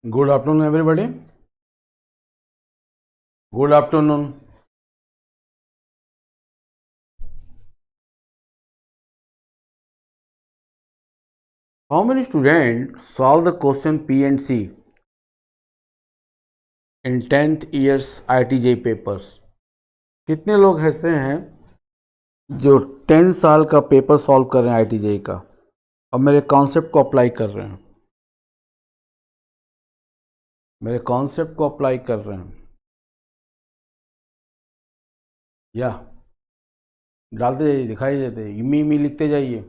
Good afternoon, everybody. Good afternoon. How many students solve the question P and C in 10th years ITJ papers? कितने लोग ऐसे हैं जो 10 साल का पेपर सॉल्व कर रहे हैं ITJ का और मेरे कॉन्सेप्ट को अप्लाई कर रहे हैं? मेरे कॉन्सेप्ट को अप्लाई कर रहे हैं या डालते जाइए, दिखाई देते, मी लिखते जाइए।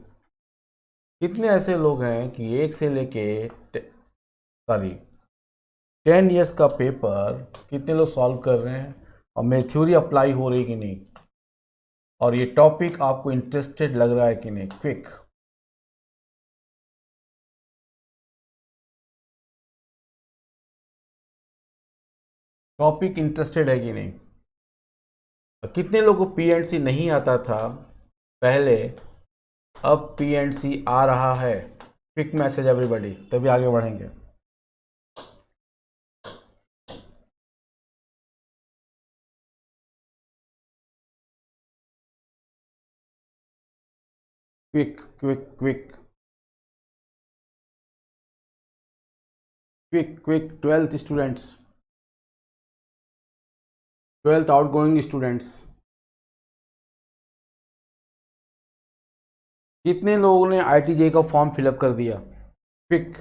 कितने ऐसे लोग हैं कि एक से लेके 10 इयर्स का पेपर कितने लोग सॉल्व कर रहे हैं और मेरी थ्योरी अप्लाई हो रही कि नहीं, और ये टॉपिक आपको इंटरेस्टेड लग रहा है कि नहीं? क्विक। टॉपिक इंटरेस्टेड है कि नहीं? कितने लोगों को पी एंड सी नहीं आता था पहले, अब पी एंड सी आ रहा है? क्विक मैसेज एवरीबॉडी, तभी आगे बढ़ेंगे। Quick quick quick quick quick 12th students, 12th out going students, कितने लोगों ने आईटीजे का फॉर्म फिलअप कर दिया? क्विक।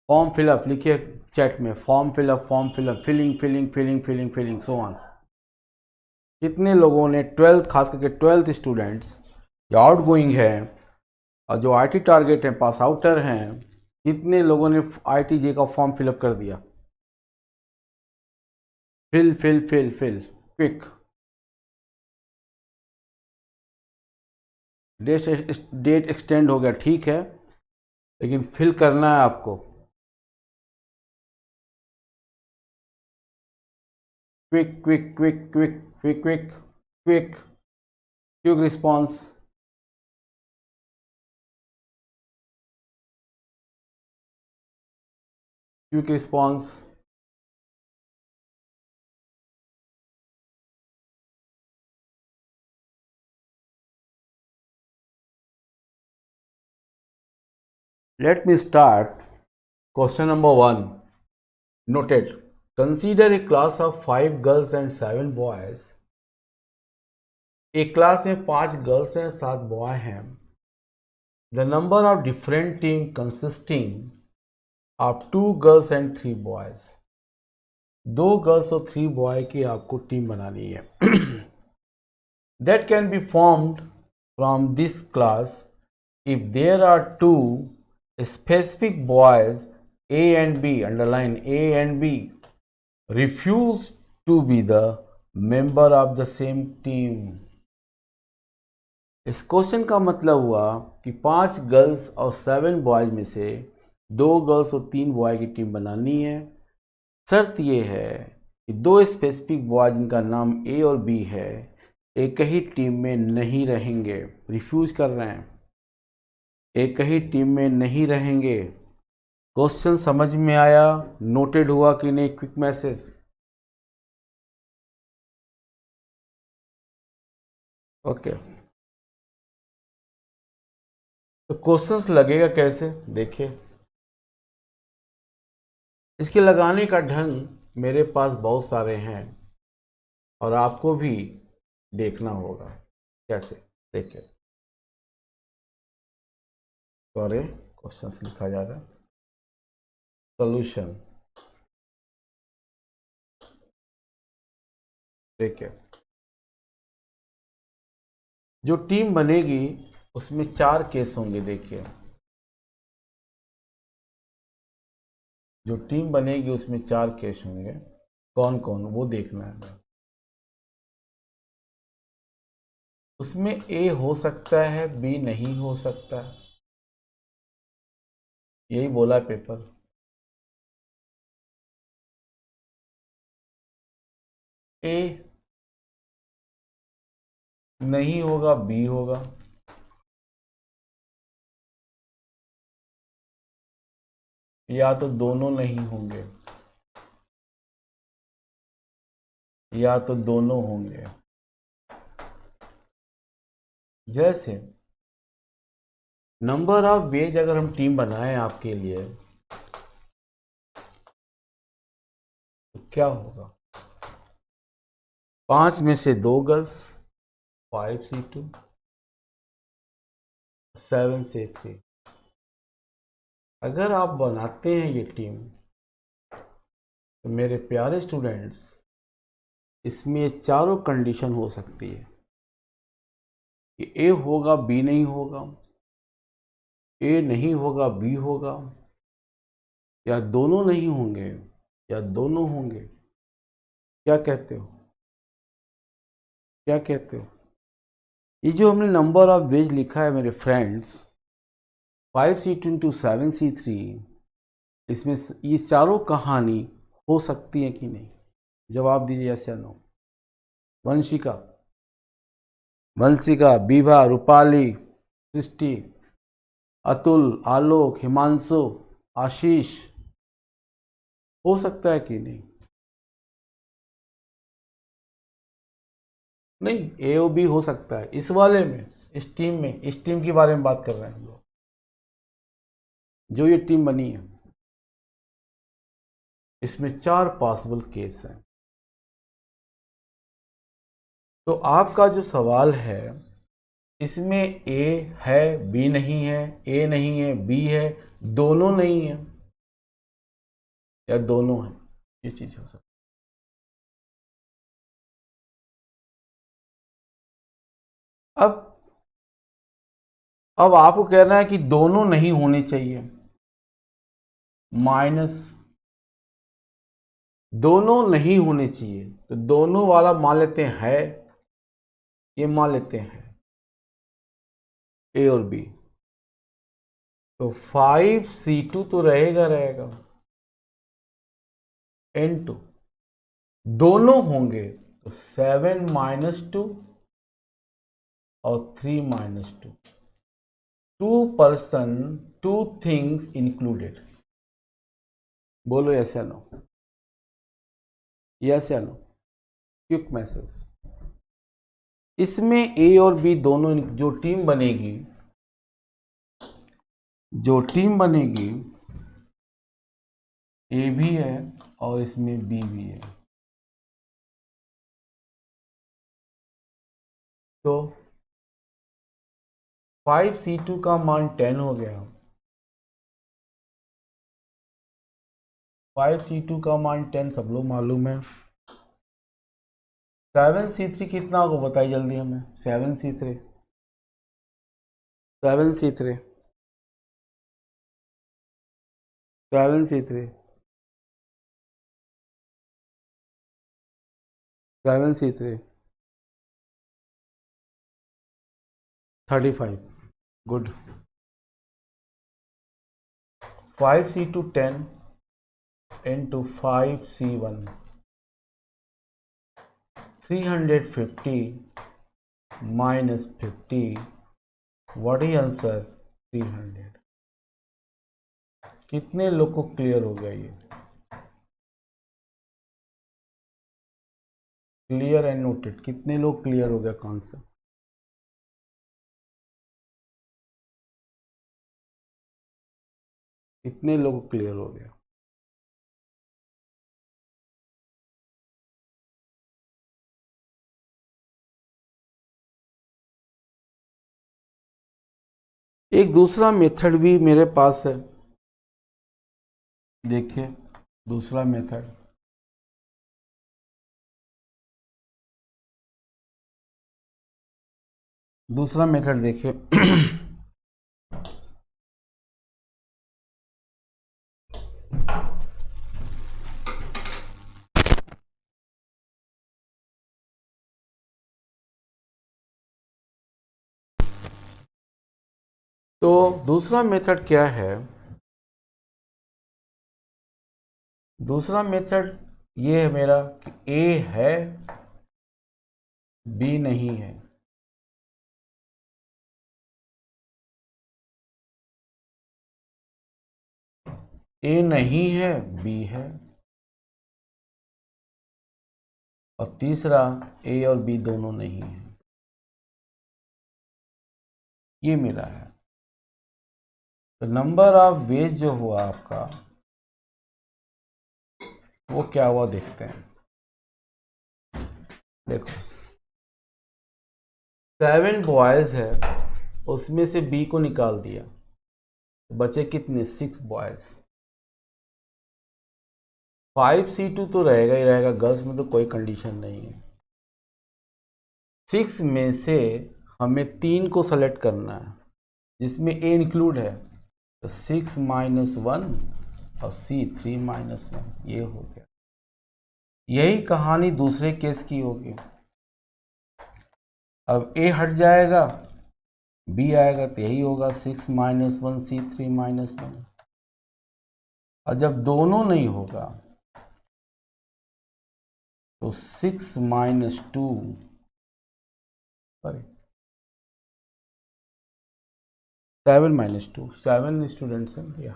फॉर्म फिलअप लिखिए चैट में, form fill up, form fill up, filling filling filling filling filling so on. कितने लोगों ने 12th, खास करके 12th स्टूडेंट्स जो आउट गोइंग है और जो आईटी टारगेट हैं, पास आउटर हैं, कितने लोगों ने आईटीजे का फॉर्म फिलअप कर दिया? Fill fill fill fill quick. Date extend हो गया, ठीक है, लेकिन फिल करना है आपको। Quick quick quick quick quick quick quick quick response. Quick response. Let me start. Question number 1. Noted. Consider a class of 5 girls and 7 boys. एक class में 5 गर्ल्स हैं, 7 बॉय हैं. The number of different team consisting of 2 girls and 3 boys. 2 girls और 3 boy की आपको team बनानी है. That can be formed from this class if there are 2 specific boys A and B, underline A and B, refuse to be the member of the same team. इस question का मतलब हुआ कि 5 girls और 7 boys में से 2 girls और 3 boy की टीम बनानी है. शर्त यह है कि 2 स्पेसिफिक बॉय जिनका नाम ए और बी है एक ही टीम में नहीं रहेंगे, रिफ्यूज कर रहे हैं, एक ही टीम में नहीं रहेंगे. क्वेश्चन समझ में आया? नोटेड हुआ कि नहीं? Quick message. ओके, तो क्वेश्चंस लगेगा कैसे देखिए. इसके लगाने का ढंग मेरे पास बहुत सारे हैं और आपको भी देखना होगा कैसे. देखिए, सॉरी, क्वेश्चंस लिखा जा रहा है. सॉल्यूशन देखिए, जो टीम बनेगी उसमें 4 केस होंगे. देखिए, जो टीम बनेगी उसमें 4 केस होंगे. कौन कौन वो देखना है. उसमें ए हो सकता है, बी नहीं हो सकता, यही बोला पेपर. ए नहीं होगा, बी होगा. या तो दोनों नहीं होंगे, या तो दोनों होंगे। जैसे नंबर ऑफ वेज अगर हम टीम बनाएं आपके लिए तो क्या होगा? 5 में से 2 गर्ल्स, 5C2, 7C3। अगर आप बनाते हैं ये टीम तो मेरे प्यारे स्टूडेंट्स, इसमें चारों कंडीशन हो सकती है कि ए होगा बी नहीं होगा, ए नहीं होगा बी होगा, या दोनों नहीं होंगे या दोनों होंगे। क्या कहते हो? क्या कहते हो? ये जो हमने नंबर ऑफ वेज लिखा है मेरे फ्रेंड्स, 5C2 इंटू 7C3, इसमें ये चारों कहानी हो सकती है कि नहीं? जवाब दीजिए यस या नो। वंशिका, वंशिका, विभा, रूपाली, सृष्टि, अतुल, आलोक, हिमांशु, आशीष, हो सकता है कि नहीं? नहीं, ए और बी हो सकता है इस वाले में, इस टीम में, इस टीम के बारे में बात कर रहे हैं हम लोग, जो ये टीम बनी है। इसमें 4 पॉसिबल केस हैं। तो आपका जो सवाल है, इसमें ए है बी नहीं है, ए नहीं है बी है, दोनों नहीं है या दोनों है, ये चीज हो सकती है। अब आपको कहना है कि दोनों नहीं होने चाहिए, माइनस दोनों नहीं होने चाहिए, तो दोनों वाला मान लेते हैं है, ये मान लेते हैं ए और बी, तो 5C2 तो रहेगा रहेगा N2, दोनों होंगे तो 7-2 और 3-2, 2 पर्सन 2 थिंग्स इंक्लूडेड। बोलो यस या नो, यस या नो, क्विक मैसेज। इसमें ए और बी दोनों, जो टीम बनेगी, जो टीम बनेगी, ए भी है और इसमें बी भी है, तो 5C2 का मान 10 हो गया, 5C2 का मान 10 सब लोग मालूम है। 7C3 कितना होगा बताइए जल्दी हमें। 7C3, 7C3, 7C3, 7C3, 35, good. 5C2 10 into 5C1 350 minus 50, what is answer? 300। कितने लोग को क्लियर हो गया ये? क्लियर एंड नोटेड, कितने लोग क्लियर हो गया कॉन्सेप्ट? कितने लोग को क्लियर हो गया? एक दूसरा मेथड भी मेरे पास है, देखिए दूसरा मेथड। दूसरा मेथड देखिए तो दूसरा मेथड क्या है? दूसरा मेथड ये है मेरा कि ए है बी नहीं है, ए नहीं है, बी है, और तीसरा ए और बी दोनों नहीं है, ये मिला है। तो नंबर ऑफ वेज जो हुआ आपका वो क्या हुआ देखते हैं। देखो 7 बॉयज है, उसमें से बी को निकाल दिया, तो बचे कितने, 6 बॉयज। 5C2 तो रहेगा ही रहेगा, गर्ल्स में तो कोई कंडीशन नहीं है। 6 में से हमें 3 को सेलेक्ट करना है जिसमें ए इंक्लूड है, तो 6 - 1 और C 3 - 1, ये हो गया। यही कहानी दूसरे केस की होगी। अब ए हट जाएगा, बी आएगा, तो यही होगा 6 - 1 C 3 - 1। और जब दोनों नहीं होगा तो 6 - 2, सॉरी 7 - 2, 7 स्टूडेंट्स हैं या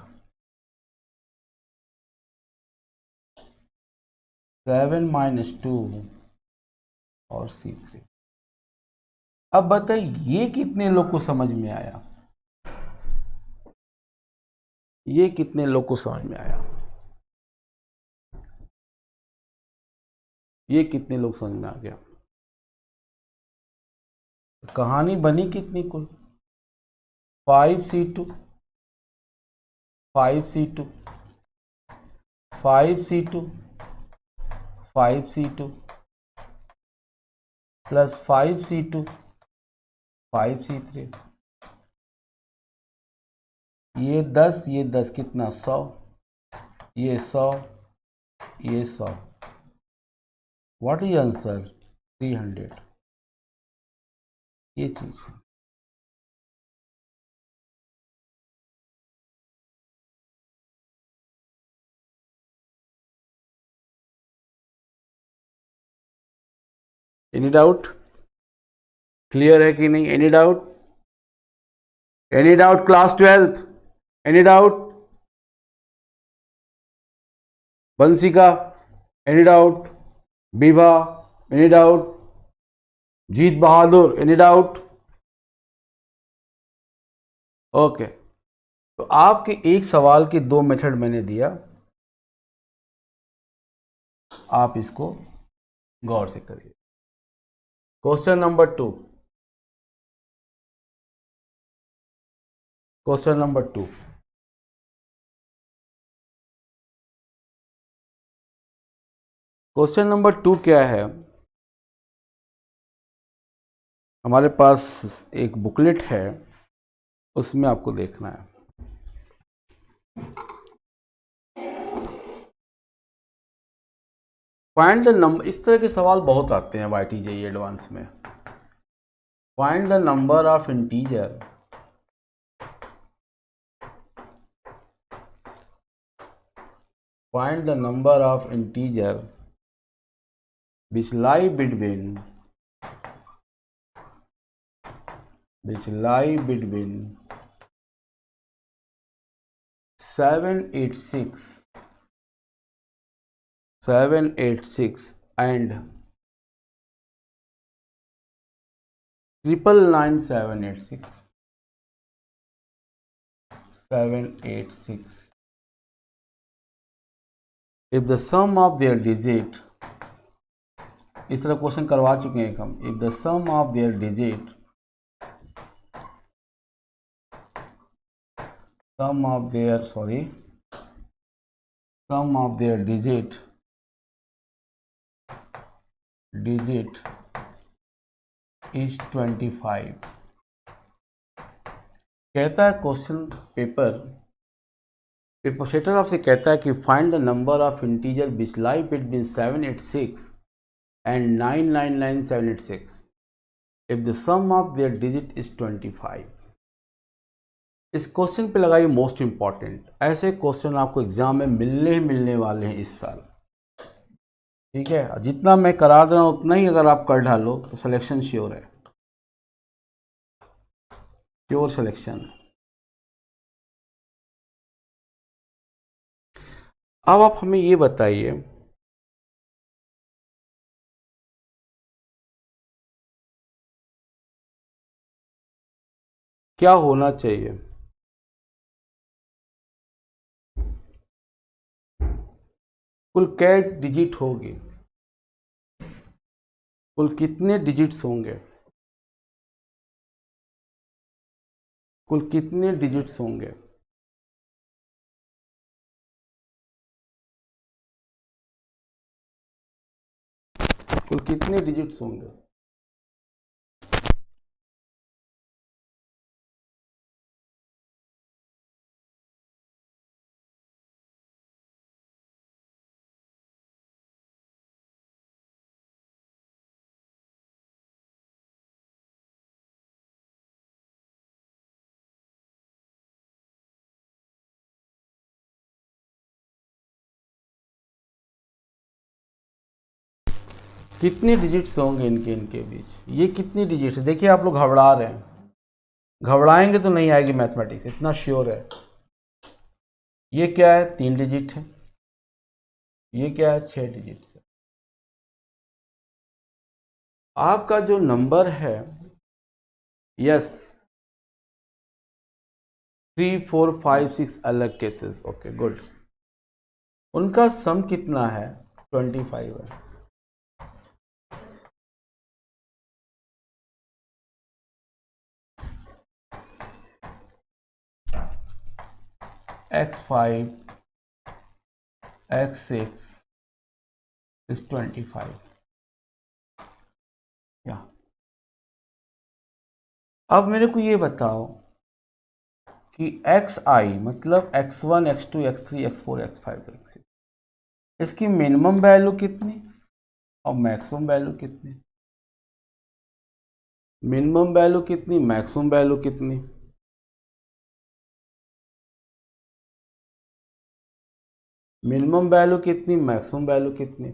7 - 2 और C3। अब बताइए ये कितने लोग को समझ में आया, ये कितने लोग को समझ में आया, ये कितने लोग समझ में आ गया। कहानी बनी कितनी कुल, 5C2 5C2 5C2 5C2 plus 5C2 5C3, ये 10 कितना 100, ये 100, ये 100, व्हाट इज आंसर 300, ये चीज। एनी डाउट, क्लियर है कि नहीं, any doubt, any doubt class 12th, any doubt Bansika, any doubt Biba, any doubt Jeet Bahadur, any doubt. Okay, तो आपके एक सवाल के 2 मेथड मैंने दिया, आप इसको गौर से करिए। Question number 2, question number 2, question number 2 क्या है, हमारे पास एक बुकलेट है, उसमें आपको देखना है। फाइंड द नंबर, इस तरह के सवाल बहुत आते हैं YTJE एडवांस में। Find the number of integer find the number of integer which lie between 786 and 786 if the sum of their digit, इस तरह क्वेश्चन करवा चुके हैं हम, if the sum of their digit is 25, कहता है क्वेश्चन पेपर सेटर आपसे कहता है कि find the number of integer which lie between 786 and 999786 if the sum of their digit is 25। इस क्वेश्चन पे लगाइए मोस्ट इंपॉर्टेंट, ऐसे क्वेश्चन आपको एग्जाम में मिलने वाले हैं इस साल, ठीक है। जितना मैं करा दे रहा हूँ उतना ही अगर आप कर डालो तो सिलेक्शन श्योर है, श्योर सिलेक्शन। अब आप हमें ये बताइए क्या होना चाहिए। कुल कै डिजिट होगी, कुल कितने डिजिट्स होंगे, कुल कितने डिजिट्स होंगे। कुल कितने डिजिट्स होंगे। कितने डिजिट्स होंगे इनके इनके बीच, ये कितनी डिजिट्स। देखिए आप लोग घबरा रहे हैं, घबराएंगे तो नहीं आएगी मैथमेटिक्स, इतना श्योर है। ये क्या है, 3 डिजिट है। ये क्या है, 6 डिजिट्स है। आपका जो नंबर है, यस 3 4 5 6 अलग केसेस, ओके गुड। उनका सम कितना है, 25 है। x5 x6 is 25 या। अब मेरे को ये बताओ कि xi मतलब x1 x2 x3 x4 x5 x6, इसकी मिनिमम वैल्यू कितनी और मैक्सिमम वैल्यू कितनी। मिनिमम वैल्यू कितनी, मैक्सिमम वैल्यू कितनी। मिनिमम वैल्यू कितनी, मैक्सिमम वैल्यू कितनी।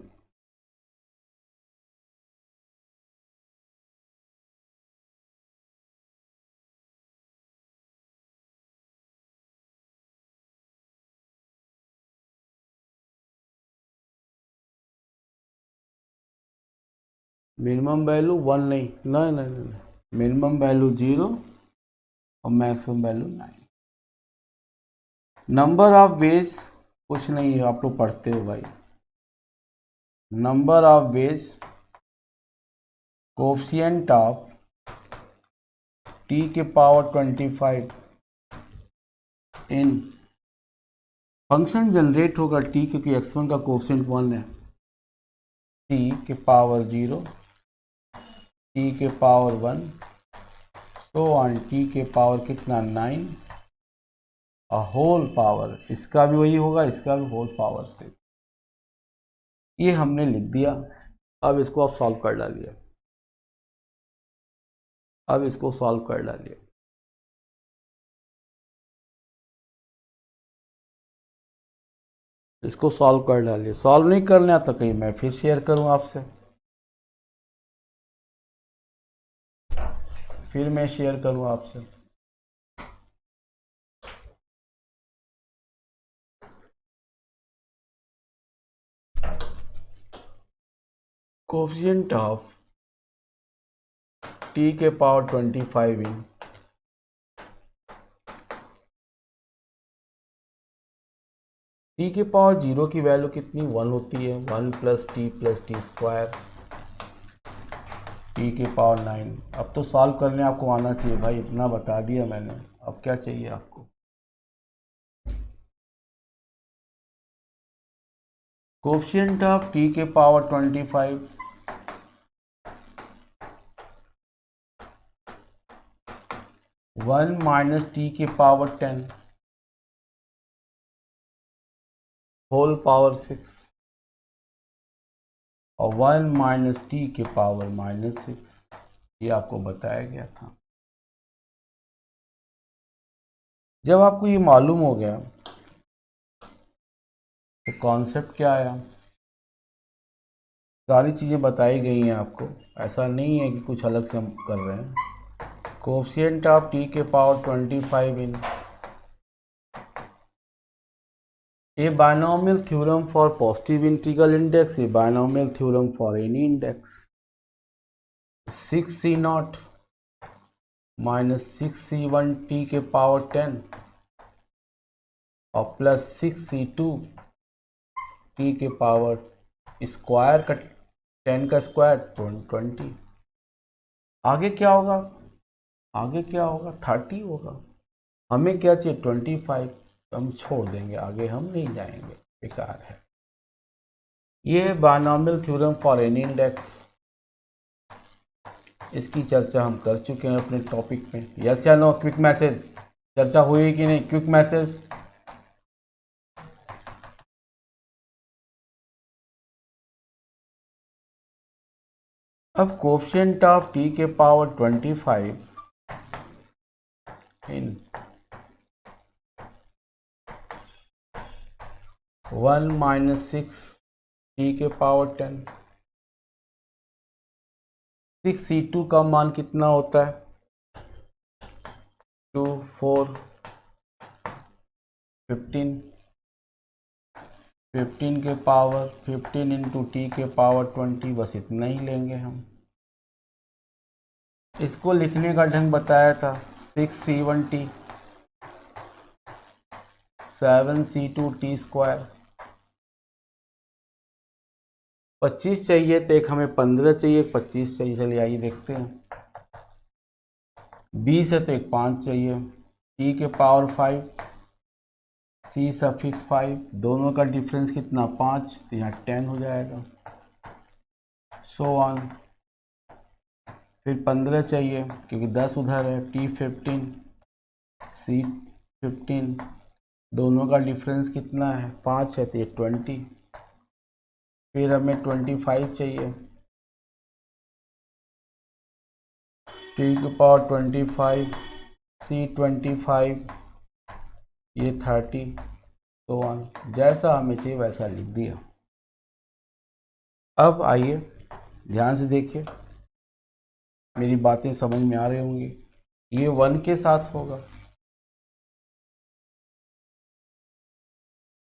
मिनिमम वैल्यू 1 नहीं, नहीं नहीं नहीं, मिनिमम वैल्यू 0 और maximum value 9। Number of base कुछ नहीं है, आप लोग पढ़ते हो भाई। Number of base coefficient of t के पावर 25 इन फंक्शन जनरेट होगा t, क्योंकि x1 का कोफिशिएंट 1 है, t के पावर 0, t के पावर 1, तो ऑन t के पावर कितना 9, होल पावर, इसका भी वही होगा, इसका भी होल पावर से। ये हमने लिख दिया। अब इसको आप सॉल्व कर डालिए, अब इसको सॉल्व कर डालिए। इसको सॉल्व कर डालिए। सॉल्व नहीं करना तो कहीं मैं फिर शेयर करूं आपसे, फिर मैं शेयर करूं आपसे। कोफिशिएंट ऑफ t के पावर 25 इन t के पावर 0 की वैल्यू कितनी 1 होती है, 1 प्लस टी स्क्वायर t के पावर 9। अब तो सॉल्व करने आपको आना चाहिए भाई, इतना बता दिया मैंने, अब क्या चाहिए आपको। कोफिशिएंट ऑफ t के पावर 25 1 माइनस टी के पावर 10 होल पावर 6 और 1 माइनस टी के पावर -6, ये आपको बताया गया था। जब आपको ये मालूम हो गया तो कॉन्सेप्ट क्या आया, सारी चीज़ें बताई गई हैं आपको, ऐसा नहीं है कि कुछ अलग से हम कर रहे हैं। कोफिशिएंट ऑफ t के power 25 in A binomial theorem for positive integral index, a binomial theorem for any index. 6c0 minus 6c1 t के पावर 10 और प्लस 6c2 t के पावर स्क्वायर का 10 का स्क्वायर 20। आगे क्या होगा? आगे क्या होगा? 30 होगा। हमें क्या चाहिए? 25। हम छोड़ देंगे, आगे हम नहीं जाएंगे, बेकार है। ये है binomial theorem for any index. इसकी चर्चा हम कर चुके हैं अपने टॉपिक में। यस या नो? Quick message. चर्चा हुई कि नहीं? Quick message. अब कोएफिशिएंट ऑफ t के पावर 25 इन 1 माइनस 6 t के पावर 10। 6c2 का मान कितना होता है? 2 4 15। 15 के पावर 15 इंटू टी के पावर 20, बस इतना ही लेंगे हम। इसको लिखने का ढंग बताया था। 6c1t 7c2t square. 25 चाहिए तो एक हमें 15 चाहिए, 25 चाहिए। चलिए आइए देखते हैं। 20 है तो एक 5 चाहिए। टी के पावर 5 सी सफिक्स 5, दोनों का डिफरेंस कितना? 5, तो यहाँ 10 हो जाएगा। So on. फिर 15 चाहिए क्योंकि 10 उधर है। टी 15 सी 15, दोनों का डिफरेंस कितना है? 5 है तो ये 20। फिर हमें 25 चाहिए। टी के पावर 25 सी 25, ये 30। तो ऑन, जैसा हमें चाहिए वैसा लिख दिया। अब आइए ध्यान से देखिए, मेरी बातें समझ में आ रही होंगी। ये 1 के साथ होगा,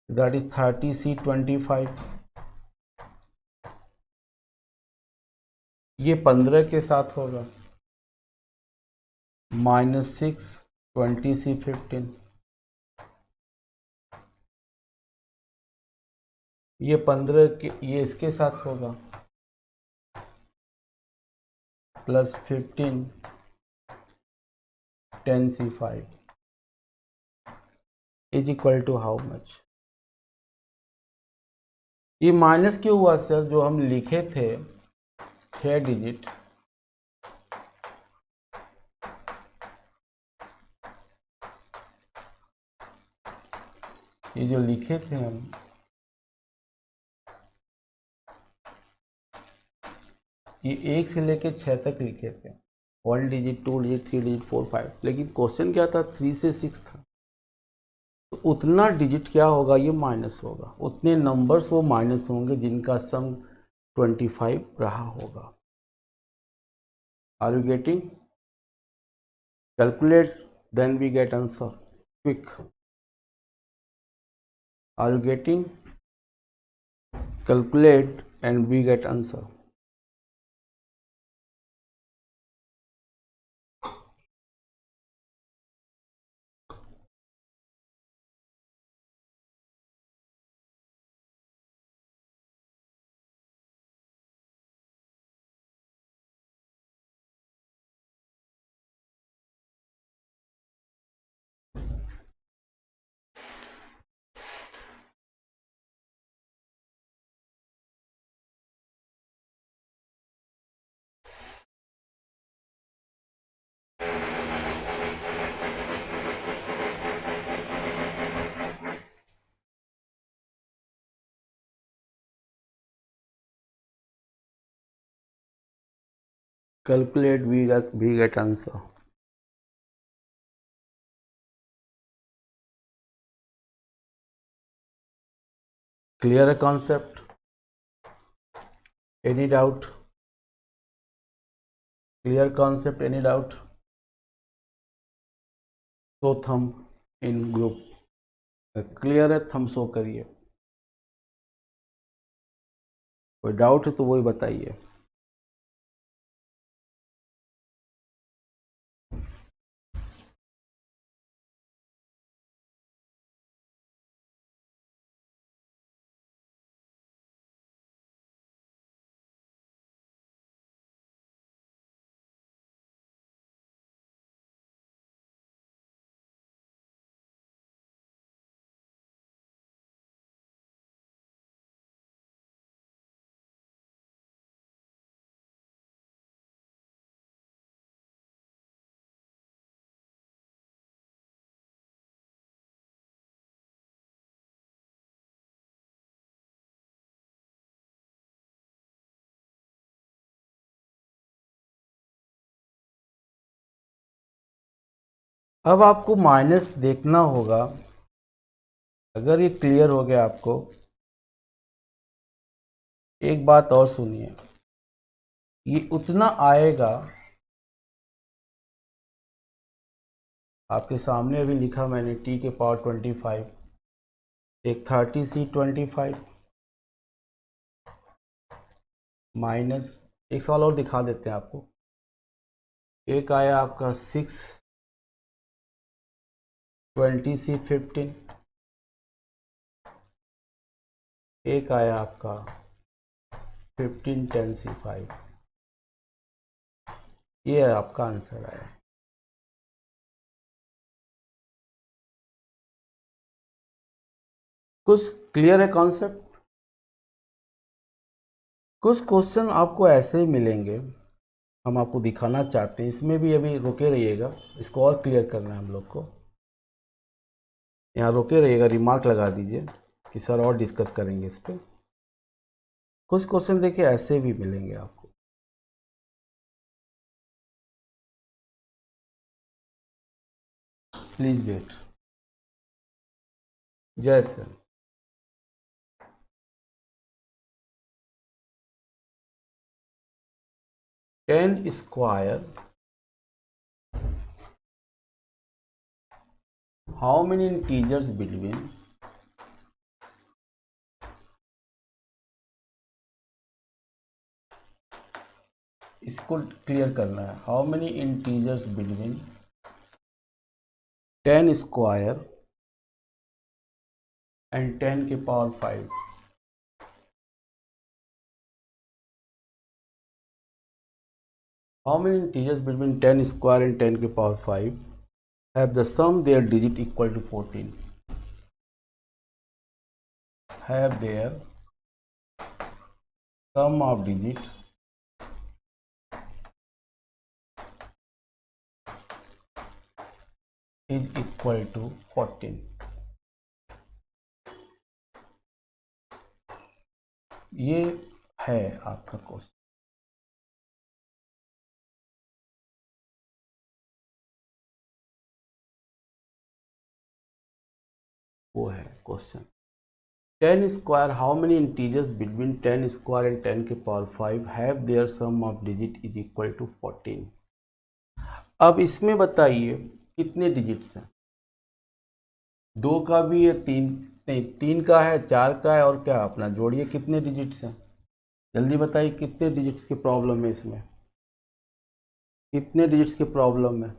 दैट इज 30c25। ये 15 के साथ होगा, -6 20c15। ये 15 के, ये इसके साथ होगा, +15 10c5 is equal to how much? ये माइनस क्यों हुआ सर? जो हम लिखे थे 6 डिजिट, ये जो लिखे थे हम, ये 1 से लेके 6 तक लिखे थे। 1 डिजिट, 2 डिजिट, 3 डिजिट, 4 5। लेकिन क्वेश्चन क्या था? 3 से 6 था। तो उतना डिजिट क्या होगा? ये माइनस होगा। उतने नंबर्स वो माइनस होंगे जिनका सम 25 रहा होगा। Are you getting? Calculate, then we get answer quick. Are you getting? Calculate and we get answer. Calculate, we get answer. Clear a concept? Any doubt? Clear concept? Any doubt? So thumb in group. Clear है? Thumb show करिए। कोई doubt है तो वही बताइए। अब आपको minus देखना होगा। अगर ये क्लियर हो गया आपको, एक बात और सुनिए, ये उतना आएगा, आपके सामने अभी लिखा मैंने t के पावर 25, एक 30C25 माइनस, एक सवाल और दिखा देते हैं आपको। एक आया आपका 620C15, एक आया आपका 1510C5। ये आपका आंसर आया। कुछ क्लियर है कॉन्सेप्ट? कुछ क्वेश्चन आपको ऐसे ही मिलेंगे, हम आपको दिखाना चाहते हैं। इसमें भी अभी रुके रहिएगा, इसको और क्लियर करना है हम लोग को। यहाँ रुके रहिएगा, रिमार्क लगा दीजिए कि सर और डिस्कस करेंगे इस पर। कुछ क्वेश्चन देखिए ऐसे भी मिलेंगे आपको। Please wait. Jai sir. 10 square, how many integers between इसको क्लियर करना है। How many integers between 10 square and 10 के power 5। How many integers between 10 square and 10 के power 5 have the sum their digit equal to 14। Have their sum of digit is equal to 14। ये है आपका question. वो है question. 10 square, how many integers between 10 square and 10 के power 5 have their sum of digit is equal to 14। अब इसमें बताइए कितने डिजिट्स हैं? दो का भी है, तीन नहीं, तीन का है, चार का है, और क्या अपना जोड़िए कितने डिजिट्स हैं। जल्दी बताइए कितने डिजिट्स की प्रॉब्लम है इसमें, कितने डिजिट्स की प्रॉब्लम है,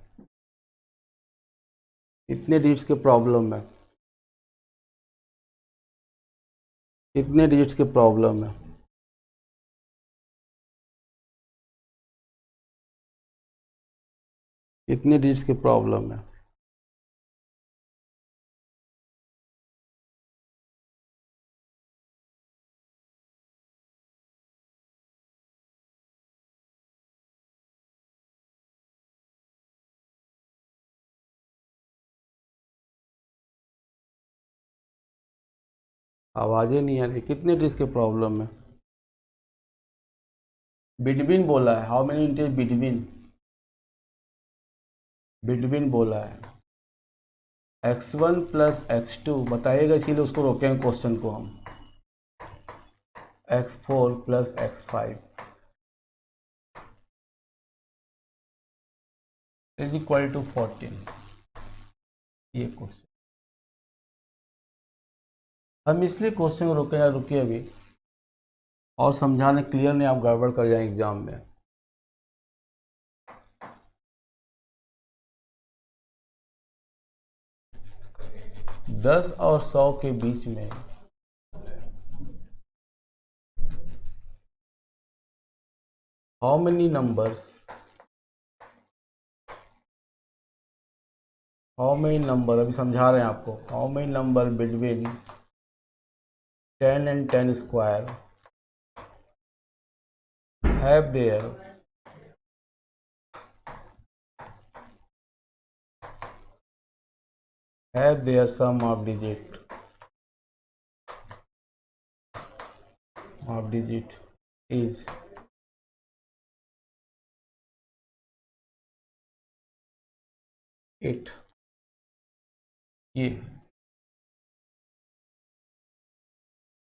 कितने डिजिट्स की प्रॉब्लम है, कितने डिजिट्स की प्रॉब्लम है? कितने डिजिट्स की प्रॉब्लम है? आवाजें नहीं आ रही, कितने डिजिट्स की प्रॉब्लम है? बिटवीन बोला है, how many integers between, between बोला है। x1 प्लस x2 बताइएगा, इसीलिए उसको रोकेंगे क्वेश्चन को हम। x4 plus x5 is equal to 14। ये क्वेश्चन हम इसलिए क्वेश्चन को रुके अभी और समझाने क्लियर नहीं, आप गड़बड़ कर जाए एग्जाम में। दस और 100 के बीच में हाउ मेनी नंबर अभी समझा रहे हैं आपको, how many number between 10 and 10 square have their sum of digit is 8। ये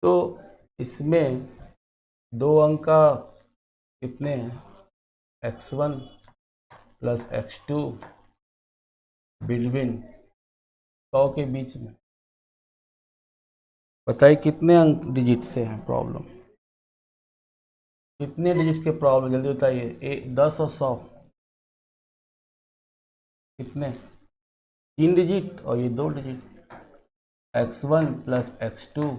तो इसमें दो अंक का कितने हैं, x1 प्लस x2 बिटवीन 100 के बीच में। बताइए कितने अंक डिजिट से हैं प्रॉब्लम, कितने डिजिट्स के प्रॉब्लम, जल्दी बताइए। 10 और 100 कितने, 3 डिजिट और ये 2 digit. x1 plus x2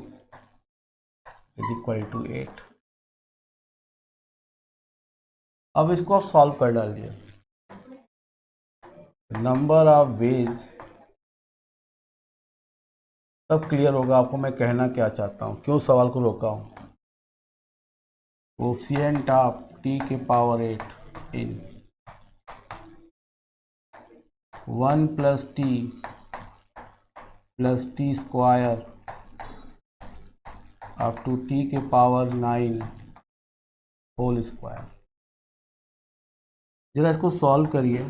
is equal to 8। अब इसको आप सॉल्व कर डालिए। नंबर ऑफ वेज, तब क्लियर होगा आपको मैं कहना क्या चाहता हूँ, क्यों सवाल को रोका हूँ। कोफिशिएंट ऑफ t के power 8 in 1 plus T square up to t के पावर 9 होल स्क्वायर। जरा इसको सॉल्व करिए।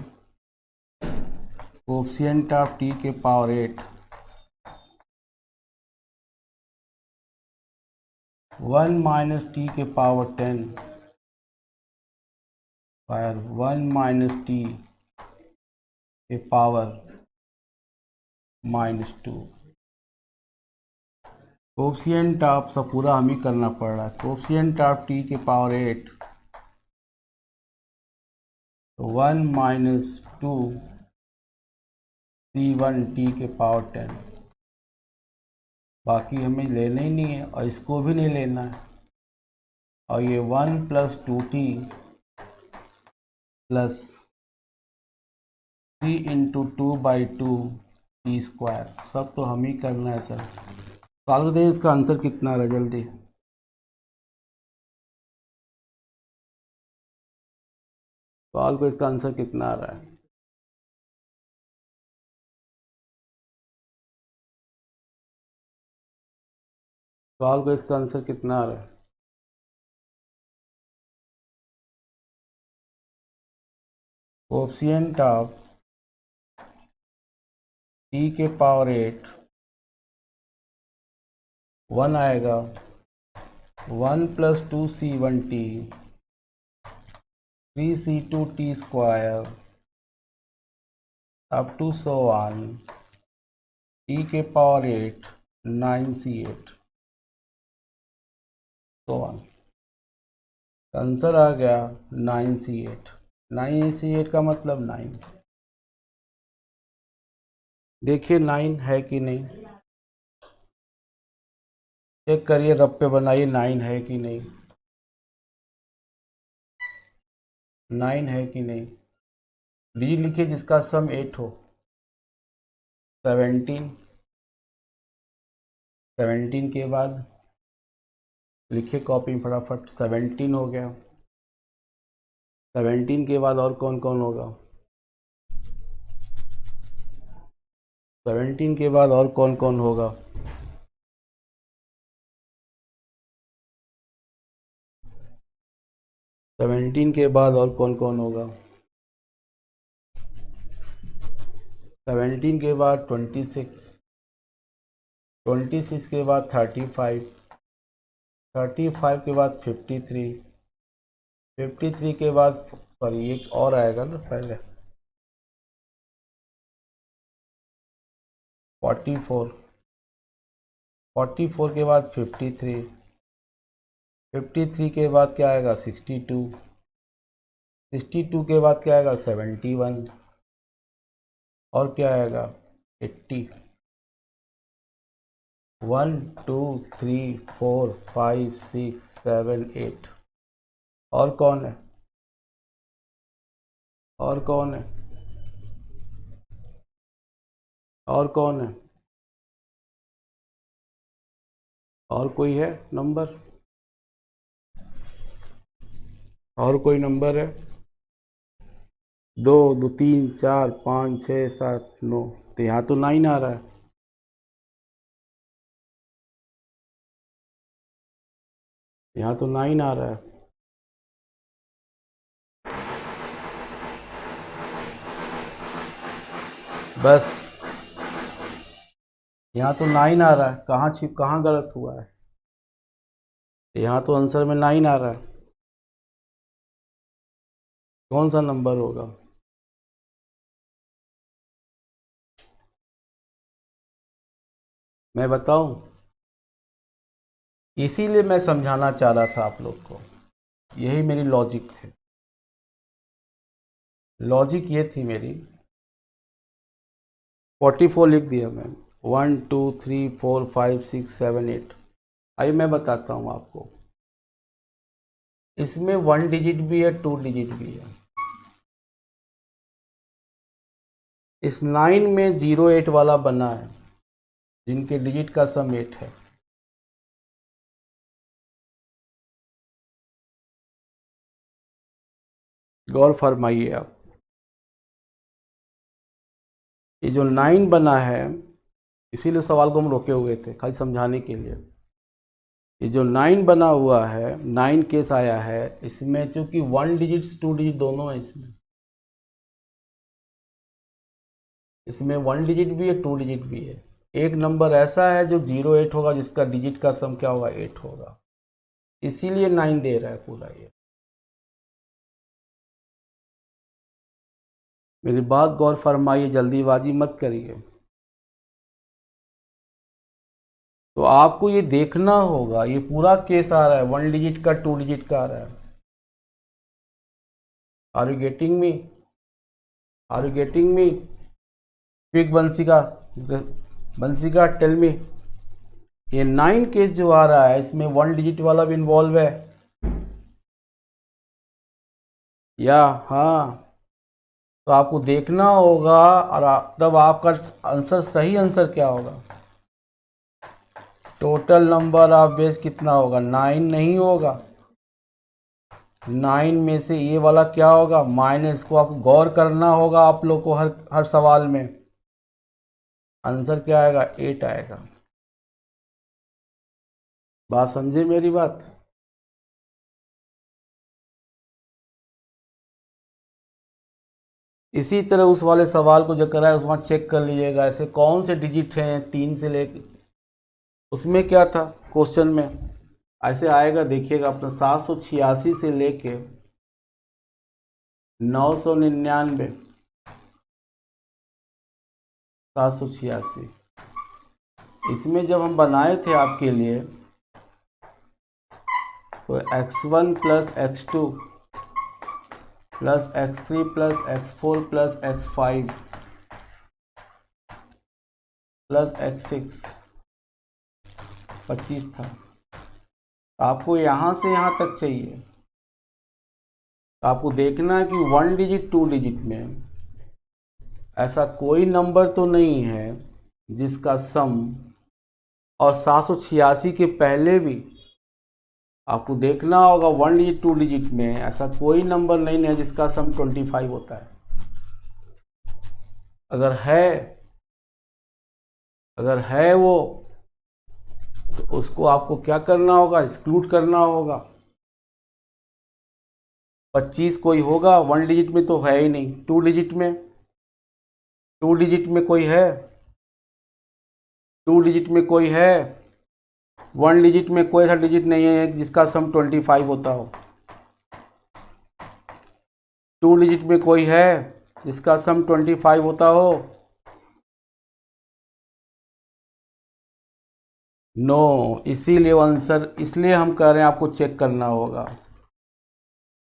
कोफिशिएंट ऑफ t के पावर 8 1 माइनस टी के पावर 10 स्क्वायर 1 माइनस टी के पावर -2। कोफिशिएंट ऑफ, सब पूरा हम ही करना पड़ रहा है। कोफिशिएंट ऑफ टी के पावर 8 तो 1 माइनस 2 C1 टी के पावर 10। बाकी हमें लेना ही नहीं है और इसको भी नहीं लेना है। और ये 1 plus 2t plus 3 into 2/2 T square, सब तो हम ही करना है सर। सॉल्व दें, इसका आंसर कितना आ रहा है जल्दी। सॉल्व को इसका आंसर कितना आ रहा है। सॉल्व को इसका आंसर कितना आ रहा है। कोफिशिएंट ऑफ टी के पावर 8 1 आएगा 1 plus 2C1t 3C2t square up to so on t के power 8 9C8 so on. Answer आ गया 9C8। 9C8 का मतलब 9। देखिए 9 है कि नहीं, चेक करिए, रब पे बनाइए 9 है कि नहीं, 9 है कि नहीं। डी लिखिए जिसका सम 8 हो। 17 के बाद लिखिए कॉपी फटाफट। 17 हो गया। 17 के बाद और कौन कौन होगा। 17 के बाद और कौन कौन होगा। 17 के बाद और कौन कौन होगा। 17 के बाद 26, 26 के बाद 35, 35 के बाद 53, 53 के बाद सॉरी एक और आएगा ना पहले 44, 44 के बाद 53, 53 के बाद क्या आएगा 62, 62 के बाद क्या आएगा 71 और क्या आएगा 80। 1 2 3 4 5 6 7 8 और कौन है, और कौन है, और कौन है, और कोई है नंबर, और कोई नंबर है? 2 2 3 4 5 6 7 9, तो यहाँ तो 9 आ रहा है, यहाँ तो 9 आ रहा है। बस यहाँ तो 9 आ रहा है, कहाँ गलत हुआ है? यहाँ तो आंसर में 9 आ रहा है, कौन सा नंबर होगा? मैं बताऊं? इसीलिए मैं समझाना चाह रहा था आप लोग को, यही मेरी लॉजिक थी, लॉजिक ये थी मेरी। 44 लिख दिया मैं, 1 2 3 4 5 6 7 8। आइए मैं बताता हूँ आपको, इसमें 1 डिजिट भी है, 2 डिजिट भी है। इस 9 में 08 वाला बना है, जिनके डिजिट का सम 8 है। गौर फरमाइए आप, ये जो 9 बना है, इसीलिए सवाल को हम रोके हुए थे खाली समझाने के लिए। ये जो 9 बना हुआ है, 9 केस आया है, इसमें चूंकि 1 डिजिट 2 डिजिट दोनों है, इसमें 1 डिजिट भी है 2 डिजिट भी है। एक नंबर ऐसा है जो 08 होगा, जिसका डिजिट का सम क्या होगा 8 होगा, इसीलिए 9 दे रहा है पूरा। ये मेरी बात गौर फरमाइए, जल्दीबाजी मत करिए। तो आपको ये देखना होगा, ये पूरा केस आ रहा है 1 डिजिट का 2 डिजिट का आ रहा है। Are you getting me? Are you getting me? Quick Bansika tell me. ये 9 केस जो आ रहा है, इसमें 1 डिजिट वाला भी इन्वॉल्व है या? हाँ, तो आपको देखना होगा, और तब आपका आंसर, सही आंसर क्या होगा? टोटल नंबर ऑफ बेस कितना होगा? 9 नहीं होगा। 9 में से ये वाला क्या होगा? माइनस को आपको गौर करना होगा, आप लोग को हर सवाल में। आंसर क्या आएगा? 8 आएगा। बात समझे मेरी बात? इसी तरह उस वाले सवाल को जो करा है, वहाँ चेक कर लीजिएगा, ऐसे कौन से डिजिट हैं 3 से लेकर, उसमें क्या था क्वेश्चन में, ऐसे आएगा देखिएगा अपना 786 से लेके 999, 786। इसमें जब हम बनाए थे आपके लिए, तो x1 plus x2 plus x3 plus x4 plus x5 plus x6 25 था। आपको यहाँ से यहाँ तक चाहिए, आपको देखना है कि 1 डिजिट 2 डिजिट में ऐसा कोई नंबर तो नहीं है जिसका सम, और 786 के पहले भी आपको देखना होगा 1 डिजिट 2 डिजिट में ऐसा कोई नंबर नहीं है जिसका सम 25 होता है। अगर है वो, तो उसको आपको क्या करना होगा? एक्सक्लूड करना होगा। 25 कोई होगा 1 डिजिट में तो है ही नहीं, 2 डिजिट में, 2 डिजिट में कोई है, 2 डिजिट में कोई है, 1 डिजिट में कोई ऐसा डिजिट नहीं है जिसका सम 25 होता हो। 2 डिजिट में कोई है जिसका सम 25 होता हो। नो, इसीलिए आंसर, इसलिए हम कह रहे हैं आपको चेक करना होगा।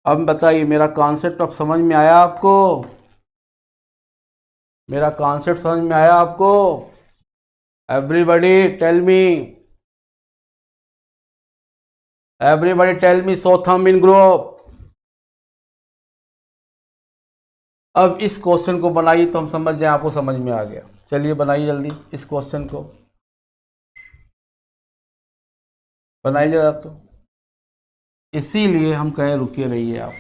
अब बताइए मेरा कॉन्सेप्ट अब समझ में आया आपको? मेरा कॉन्सेप्ट समझ में आया आपको? Everybody tell me, everybody tell me, so thumb in group. अब इस क्वेश्चन को बनाइए तो हम समझ जाए आपको समझ में आ गया। चलिए बनाइए जल्दी इस क्वेश्चन को, बनाइए जरा तो। इसीलिए हम कहें रुकिए रहिए आप,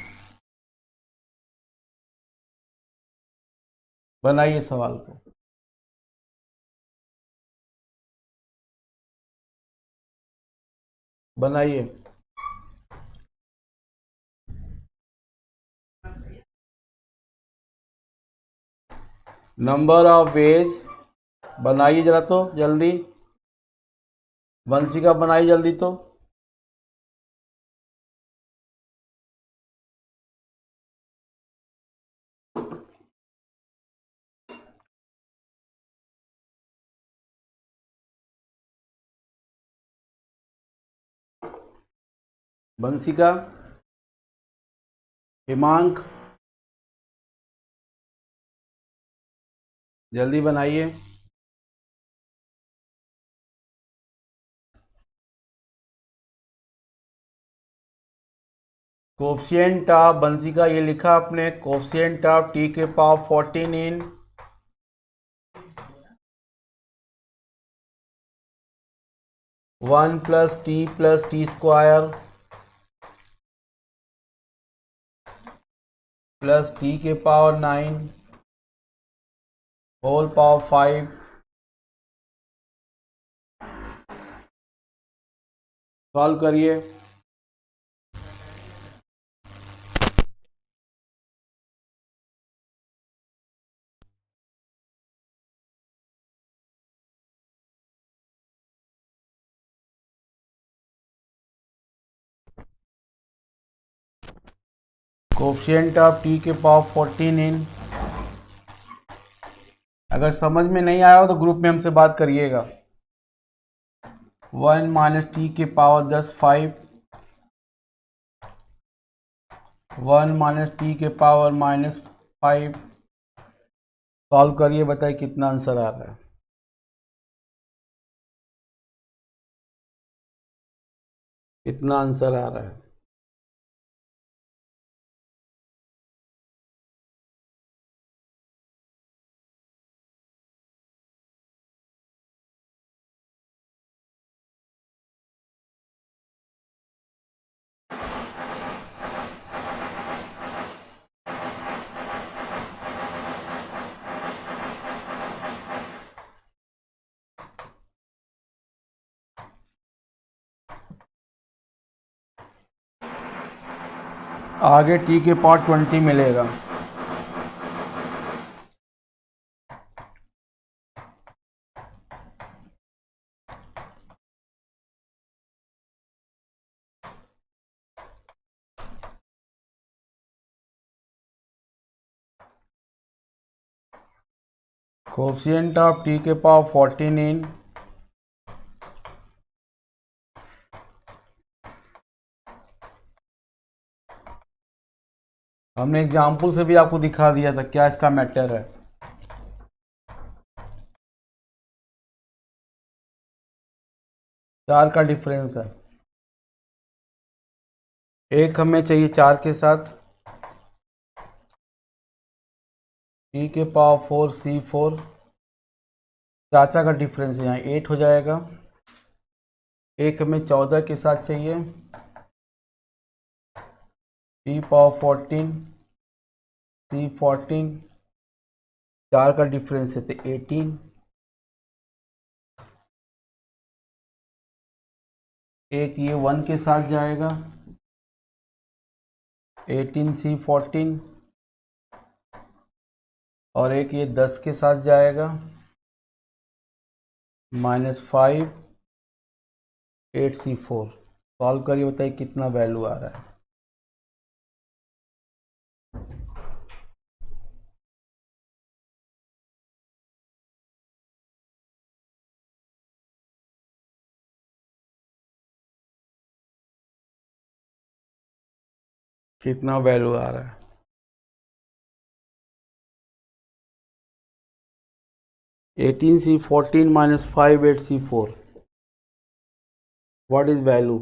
बनाइए सवाल को। बनाइए। नंबर ऑफ वेज, बनाइए जरा तो जल्दी। वंशिका बनाइए जल्दी तो। वंशिका, हिमांक, जल्दी बनाइए। कोफिशिएंट ऑफ, वंशिका ये लिखा आपने, कोफिशिएंट ऑफ टी के पावर 14 इन 1 plus T square plus T के पावर 9 होल पावर 5। सॉल्व करिए। कोफिशिएंट ऑफ टी के पावर 14 इन, अगर समझ में नहीं आया हो तो ग्रुप में हमसे बात करिएगा। 1 माइनस टी के पावर 10 5, 1 माइनस टी के पावर -5। सॉल्व करिए, बताइए कितना आंसर आ रहा है। कितना आंसर आ रहा है? आगे टी के पावर 20 मिलेगा। कोफिशिएंट ऑफ टी के पावर 14 इन, हमने एग्जाम्पल से भी आपको दिखा दिया था क्या इसका मैटर है। चार का डिफरेंस है, एक हमें चाहिए 4 के साथ, टी के पावर 4 C4, चाचा का डिफरेंस यहाँ 8 हो जाएगा। एक हमें 14 के साथ चाहिए, टी पावर 14 C14, 4 का डिफरेंस है तो 18। एक ये 1 के साथ जाएगा, 18 C14, और एक ये 10 के साथ जाएगा, -5 8 C4। सॉल्व करिए, बताइए कितना वैल्यू आ रहा है। कितना वैल्यू आ रहा है? 18C 14 minus 5 8C4. What is value?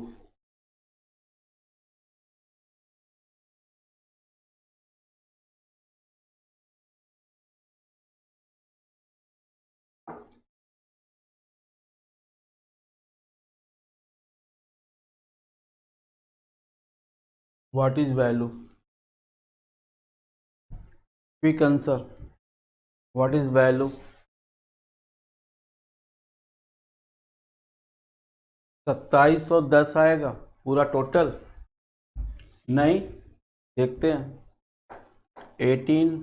What is value? Quick answer. What is value? 2710 आएगा पूरा टोटल? नहीं, देखते हैं। 18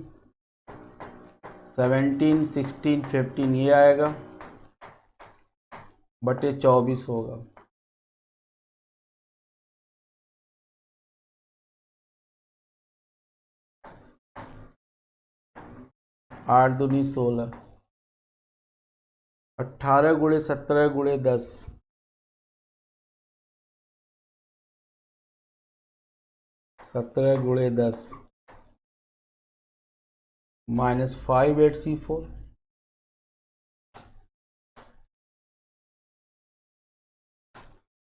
17 16 15 ये आएगा बटे 24 होगा। 8 दूनी 16, 18 गुणे 17 गुणे 10, 17 गुणे 10 minus 5 8C4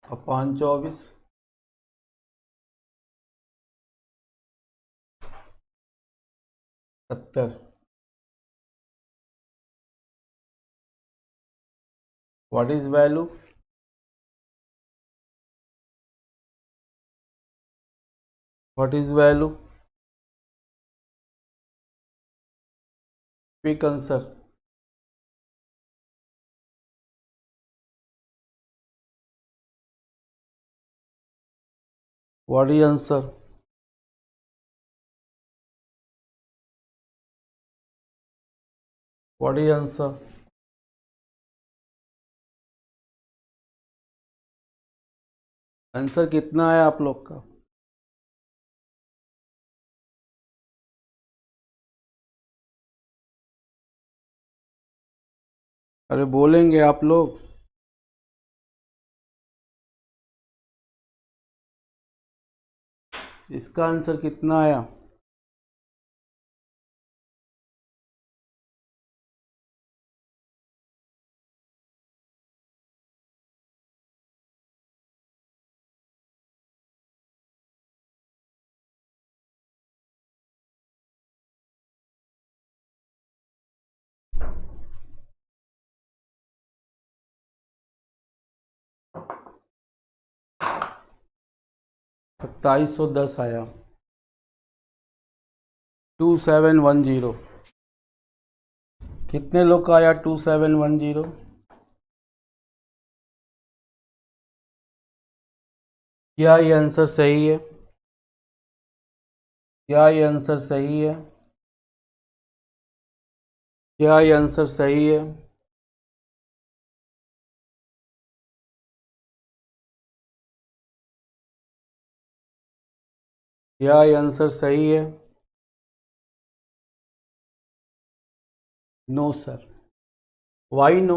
upon 24, 70। What is value? What is value? Quick answer. What is answer? What is answer? Answer कितना है आप लोग का? अरे बोलेंगे आप लोग? इसका आंसर कितना आया? $2710 आया। 2710 कितने लोग का आया? 2710 क्या ये आंसर सही है? क्या ये आंसर सही है? क्या ये आंसर सही है? क्या ये आंसर सही है? No sir. Why no?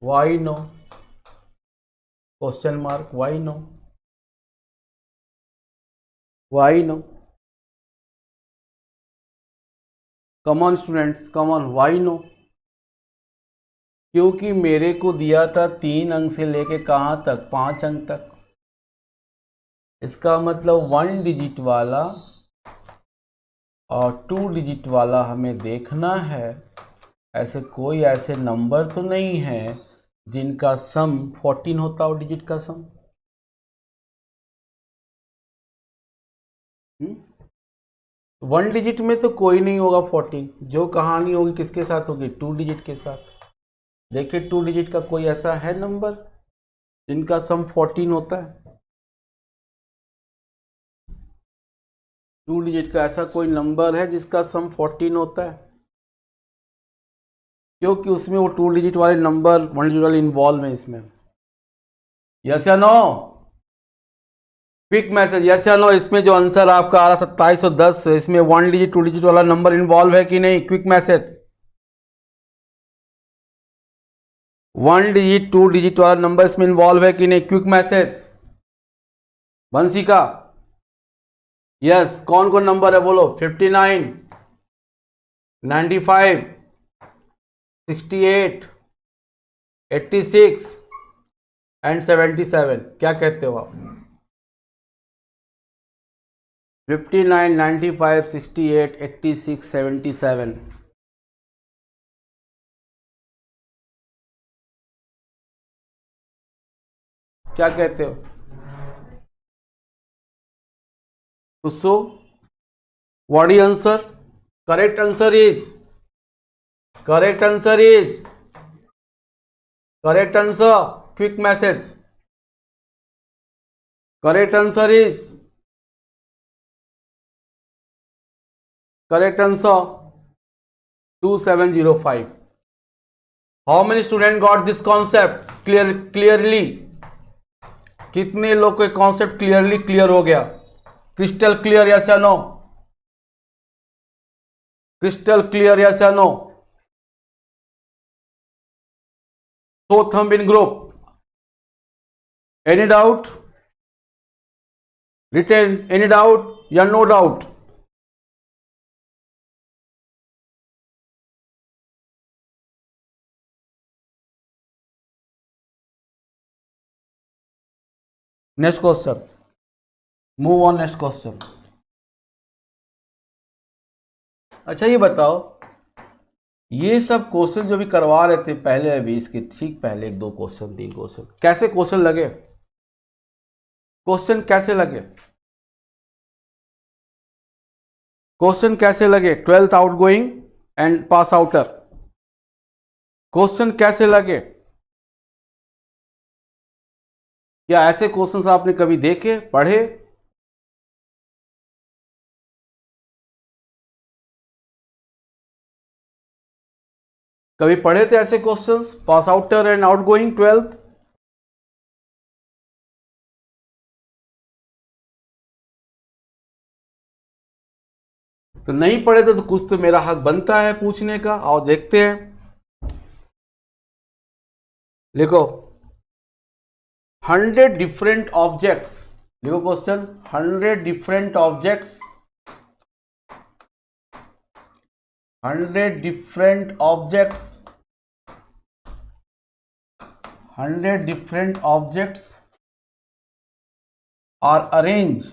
Why no? Question mark. Why no? Why no? Come on students, come on, why no? क्योंकि मेरे को दिया था 3 अंक से लेके कहाँ तक? 5 अंक तक। इसका मतलब 1 डिजिट वाला और 2 डिजिट वाला हमें देखना है। ऐसे कोई ऐसे नंबर तो नहीं है जिनका सम 14 होता हो, डिजिट का सम। 1 डिजिट में तो कोई नहीं होगा 14। जो कहानी होगी किसके साथ होगी? 2 डिजिट के साथ। देखिए 2 डिजिट का कोई ऐसा है नंबर जिनका सम 14 होता है? 2 डिजिट का ऐसा कोई नंबर है जिसका सम 14 होता है? क्योंकि उसमें वो 2 डिजिट वाले नंबर 1 डिजिट वाले इन्वॉल्व है इसमें। यस या नो? क्विक मैसेज, यस या नो? इसमें जो आंसर आपका आ रहा 2710, इसमें 1 डिजिट 2 डिजिट वाला नंबर इन्वॉल्व है कि नहीं? Quick message. 1 डिजिट 2 डिजिट वाला नंबर इसमें इन्वॉल्व है कि नहीं? Quick message. वंशिका, यस, कौन कौन नंबर है बोलो? 59, 95, 68, 86 एंड 77, क्या कहते हो आप? 59, 95, 68, 86, 77। क्या कहते हो? So, what is answer? Correct answer is correct answer is correct answer. Quick message. Correct answer is correct answer 2705. How many students got this concept clearly? कितने लोग को कॉन्सेप्ट क्लियर हो गया? क्रिस्टल क्लियर, यस या no? Crystal clear, yes या no? So thumb in group. Any doubt? Written, any doubt? या no doubt? Next question, move on next question. अच्छा ये बताओ, ये सब क्वेश्चन जो भी करवा रहे थे पहले, अभी इसके ठीक पहले 1 2 क्वेश्चन 3 क्वेश्चन, कैसे क्वेश्चन लगे? क्वेश्चन कैसे लगे? क्वेश्चन कैसे लगे? 12th outgoing and pass outer, question कैसे लगे? क्या ऐसे क्वेश्चंस आपने कभी देखे, पढ़े? कभी पढ़े थे ऐसे questions, pass outer and outgoing 12th? तो नहीं पढ़े थे तो कुछ तो मेरा हक बनता है पूछने का। आओ देखते हैं, लिखो 100 डिफरेंट ऑब्जेक्ट्स, लिखो question, 100 different objects, 100 different objects, 100 different objects are arrange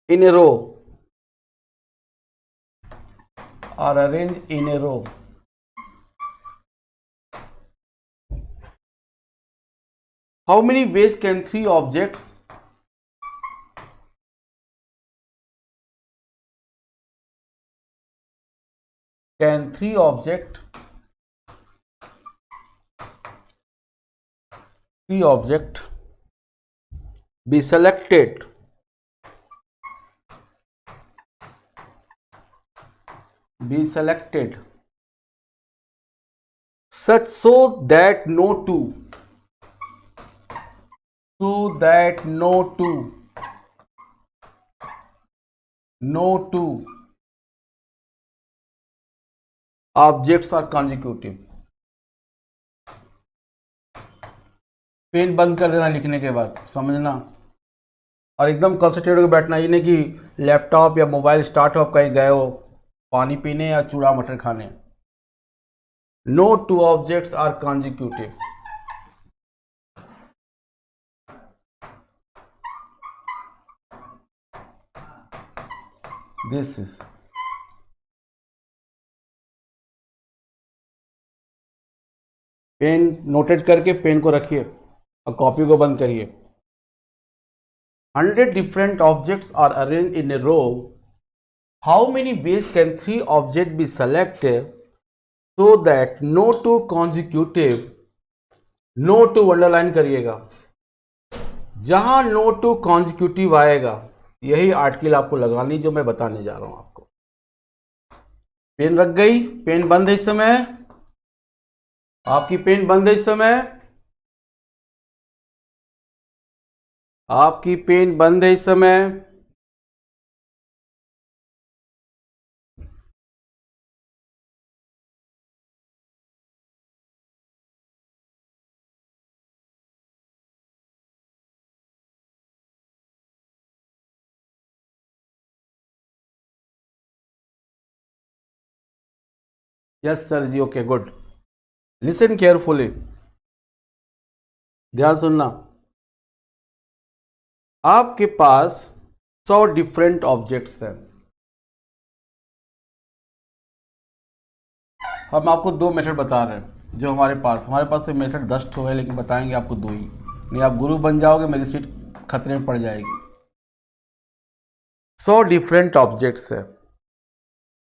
in a row, are arranged in a row. How many ways can 3 objects be selected such so that no two objects are consecutive? Pen बंद कर देना लिखने के बाद, समझना, और एकदम concentrate होकर बैठना। ये नहीं कि लैपटॉप या मोबाइल स्टार्ट हो, कहीं गए हो पानी पीने या चूड़ा मटर खाने। No 2 objects are consecutive. This is pen notate करके पेन को रखिए और कॉपी को बंद करिए। 100 different objects are arranged in a row. How many ways can 3 objects be selected so that no two consecutive, no two underline करिएगा, जहां no two consecutive आएगा यही आर्टिकल आपको लगानी जो मैं बताने जा रहा हूं आपको। पेन रख गई, पेन बंद है इस समय, आपकी पेन बंद है इस समय, आपकी पेन बंद है इस समय। यस सर जी, ओके गुड। लिसन केयरफुली, ध्यान सुनना। आपके पास 100 डिफरेंट ऑब्जेक्ट्स हैं। हम आपको दो मेथड बता रहे हैं जो हमारे पास तो मेथड 10 ठो है, लेकिन बताएंगे आपको दो ही, नहीं आप गुरु बन जाओगे, मेरी सीट खतरे में पड़ जाएगी। 100 डिफरेंट ऑब्जेक्ट्स है,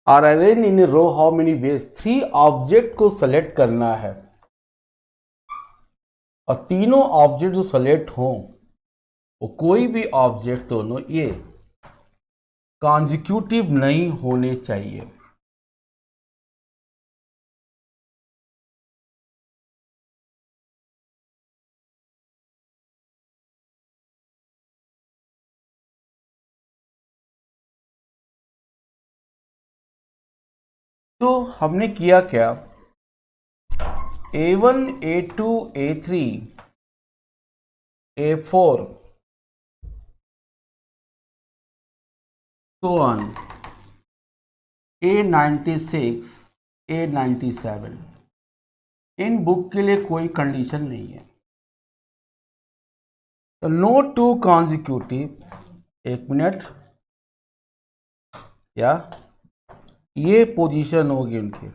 are arranged in row how many ways. 3 object को सेलेक्ट करना है और तीनों ऑब्जेक्ट जो सेलेक्ट हों वो कोई भी ऑब्जेक्ट दोनों ये कॉन्जिक्यूटिव नहीं होने चाहिए। तो हमने किया क्या, A1 A2 A3 A4 so on A96 A97, in book के लिए कोई कंडीशन नहीं है। तो नो टू कॉन्जिक्यूटिव, एक मिनट, या ये पोजीशन होगी उनकी,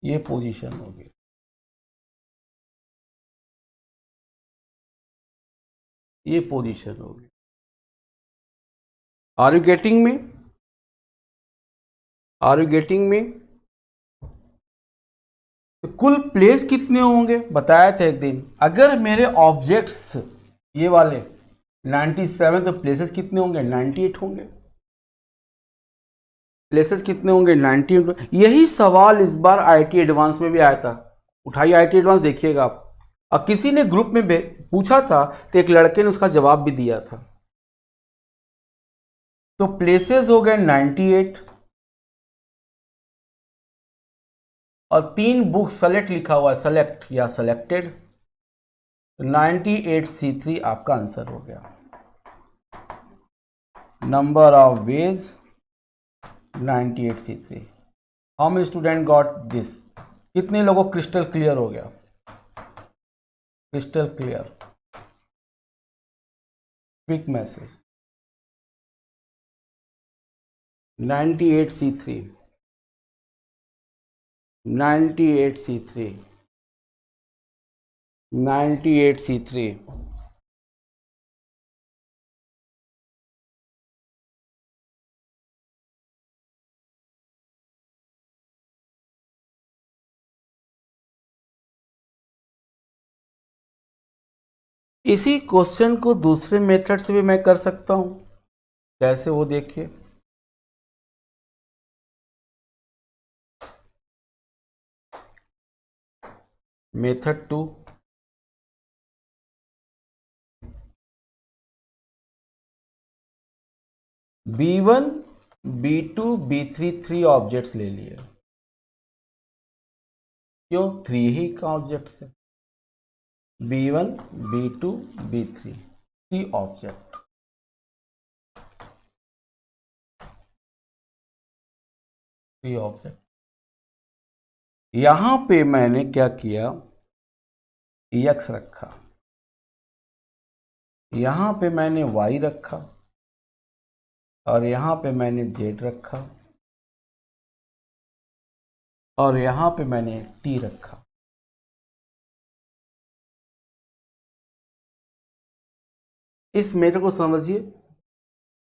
ये पोजीशन होगी, ये पोजीशन होगी। Are you getting me, are you getting me? तो कुल प्लेस कितने होंगे बताया था एक दिन, अगर मेरे ऑब्जेक्ट्स ये वाले 97, तो प्लेसेस कितने होंगे, 98 होंगे। प्लेसेस कितने होंगे, 98। यही सवाल इस बार आईटी एडवांस में भी आया था, उठाइए आईटी एडवांस देखिएगा आप। और किसी ने ग्रुप में पूछा था तो एक लड़के ने उसका जवाब भी दिया था। तो प्लेसेस हो गए 98 और 3 बुक सेलेक्ट लिखा हुआ है, सेलेक्ट या सेलेक्टेड, 98C3 आपका आंसर हो गया। Number of veg 98C3। How many student got this? कितने लोगों को क्रिस्टल क्लियर हो गया? Crystal clear, quick message. 98C3, 98C3, 98C3। इसी क्वेश्चन को दूसरे मेथड से भी मैं कर सकता हूं, कैसे वो देखिए। Method 2, B1 B2 B3 3 objects ले लिए, क्यों 3 ही का ऑब्जेक्ट्स है, B1 B2 B3 3 object, 3 object. यहां पे मैंने क्या किया, x रखा, यहां पे मैंने y रखा और यहां पे मैंने z रखा और यहां पे मैंने t रखा। इस मेथड को समझिए,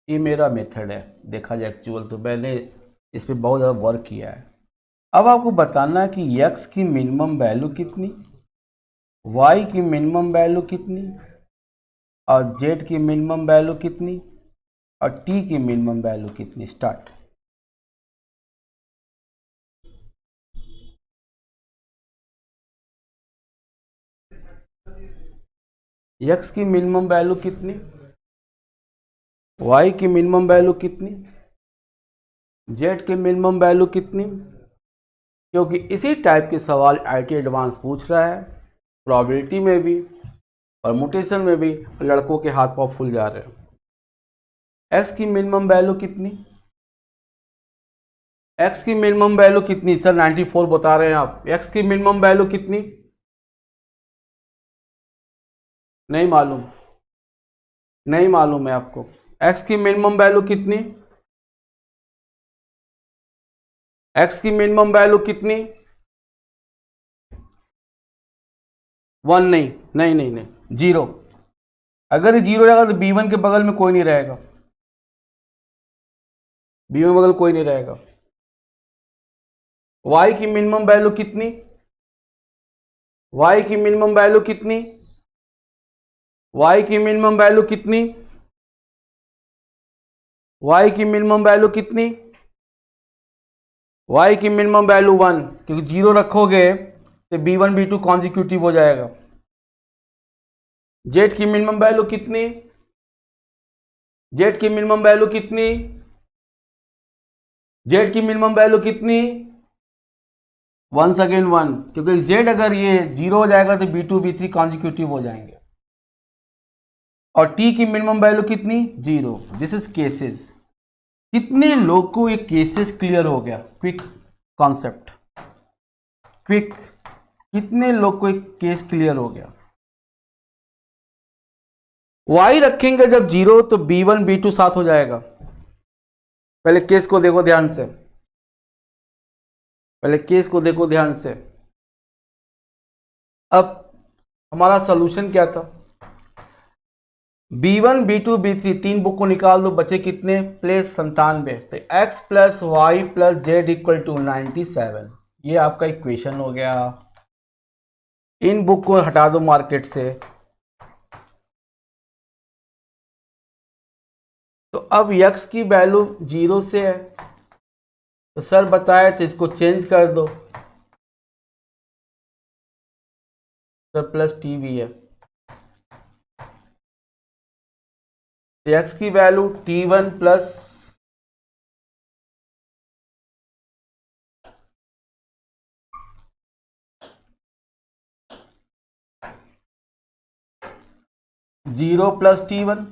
ये मेरा मेथड है, देखा जाए एक्चुअल तो मैंने इस पे बहुत ज़्यादा वर्क किया है। अब आपको बताना है कि x की मिनिमम वैल्यू कितनी, y की मिनिमम वैल्यू कितनी और z की मिनिमम वैल्यू कितनी और t की मिनिमम वैल्यू कितनी। स्टार्ट। x की मिनिमम वैल्यू कितनी, y की मिनिमम वैल्यू कितनी, z की मिनिमम वैल्यू कितनी, क्योंकि इसी टाइप के सवाल आईटी एडवांस पूछ रहा है, प्रोबेबिलिटी में भी परमुटेशन में भी लड़कों के हाथ पांव फूल जा रहे हैं। एक्स की मिनिमम वैल्यू कितनी, एक्स की मिनिमम वैल्यू कितनी सर 94 बता रहे हैं आप, एक्स की मिनिमम वैल्यू कितनी, नहीं मालूम, नहीं मालूम है आपको, एक्स की मिनिमम वैल्यू कितनी, एक्स की मिनिमम वैल्यू कितनी, 1 नहीं नहीं नहीं नहीं 0, अगर ये 0 जाएगा तो B1 के बगल में कोई नहीं रहेगा, B1 के बगल कोई नहीं रहेगा। y की मिनिमम वैल्यू कितनी, y की मिनिमम वैल्यू कितनी, y की मिनिमम वैल्यू कितनी, y की मिनिमम वैल्यू कितनी, y की मिनिमम वैल्यू 1, क्योंकि 0 रखोगे तो B1 B2 कॉन्जिक्यूटिव हो जाएगा। z की मिनिमम वैल्यू कितनी, z की मिनिमम वैल्यू कितनी, z की मिनिमम वैल्यू कितनी, वंस अगेन 1, क्योंकि z अगर ये 0 हो जाएगा तो B2 B3 कॉन्जिक्यूटिव हो जाएंगे। और t की मिनिमम वैल्यू कितनी, 0। This is cases. कितने लोग को ये केसेस क्लियर हो गया, क्विक कॉन्सेप्ट, क्विक, कितने लोग को एक केस क्लियर हो गया। y रखेंगे जब 0 तो B1 B2 साथ हो जाएगा। पहले केस को देखो ध्यान से, पहले केस को देखो ध्यान से। अब हमारा सॉल्यूशन क्या था, B1 B2 B3 तीन बुक को निकाल दो, बचे कितने, प्लस 97, तो x plus y plus z equal to 97, ये आपका इक्वेशन हो गया। इन बुक को हटा दो मार्केट से। तो अब x की वैल्यू 0 से है, तो सर बताए तो इसको चेंज कर दो, सर प्लस टी भी है, तो x की value t1 plus zero plus t1,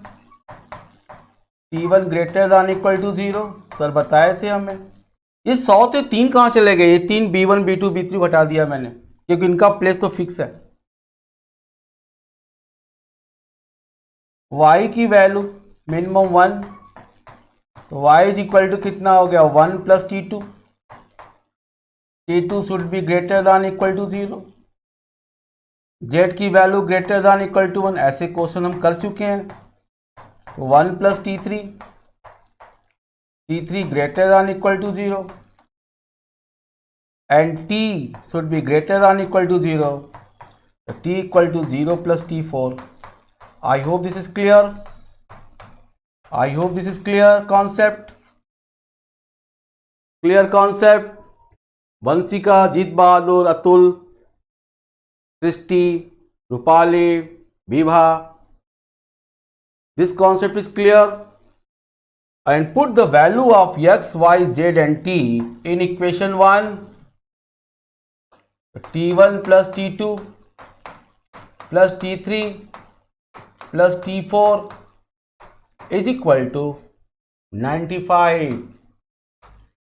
t1 greater than equal to 0, sir बताए थे हमें। ये 100 थे, 3 कहाँ चले गए, ये 3 B1 B2 B3 हटा दिया मैंने, क्योंकि इनका प्लेस तो फिक्स है। y की वैल्यू मिनिमम 1, तो y इज इक्वल टू कितना हो गया, 1 plus t2, t2 should be greater than equal to 0, z की value greater than equal to 1, ऐसे क्वेश्चन हम कर चुके हैं। 1 plus t3, t3 greater than equal to 0 and t should be greater than equal to 0, so t equal to 0 plus t4. I hope this is clear, I hope this is clear concept, clear concept। Vanshika, Jeet Bahadur, Atul, Srishti, Rupali, Vibha, this concept is clear, and put the value of x, y, z and t in equation 1, t1 plus t2 plus t3 plus t4 is equal to 95।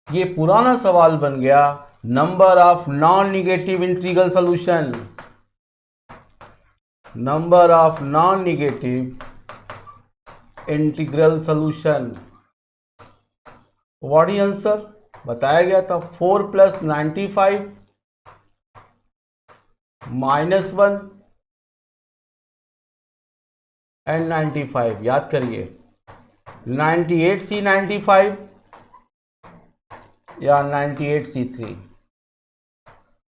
ये पुराना सवाल बन गया, number of non negative integral solution, number of non negative integral solution. What is answer, बताया गया था 4 plus 95 minus 1 and 95, याद करिए 98C95 या 98C3।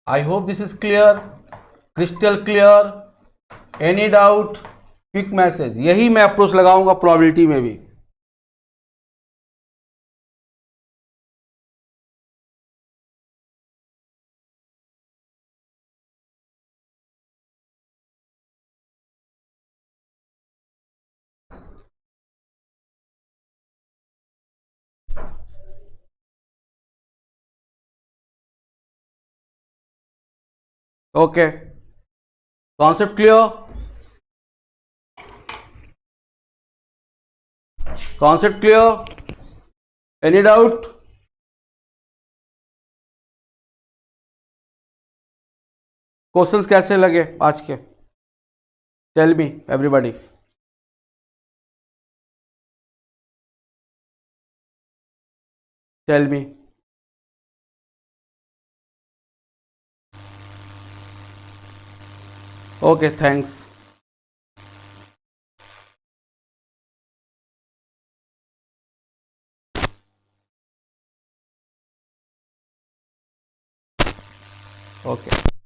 I hope this is clear, crystal clear, any doubt, quick message. यही मैं approach लगाऊंगा probability में भी। Okay, concept clear. Concept clear? Any doubt? Questions कैसे लगे आज के? Tell me, everybody. Tell me. Okay, thanks. Okay.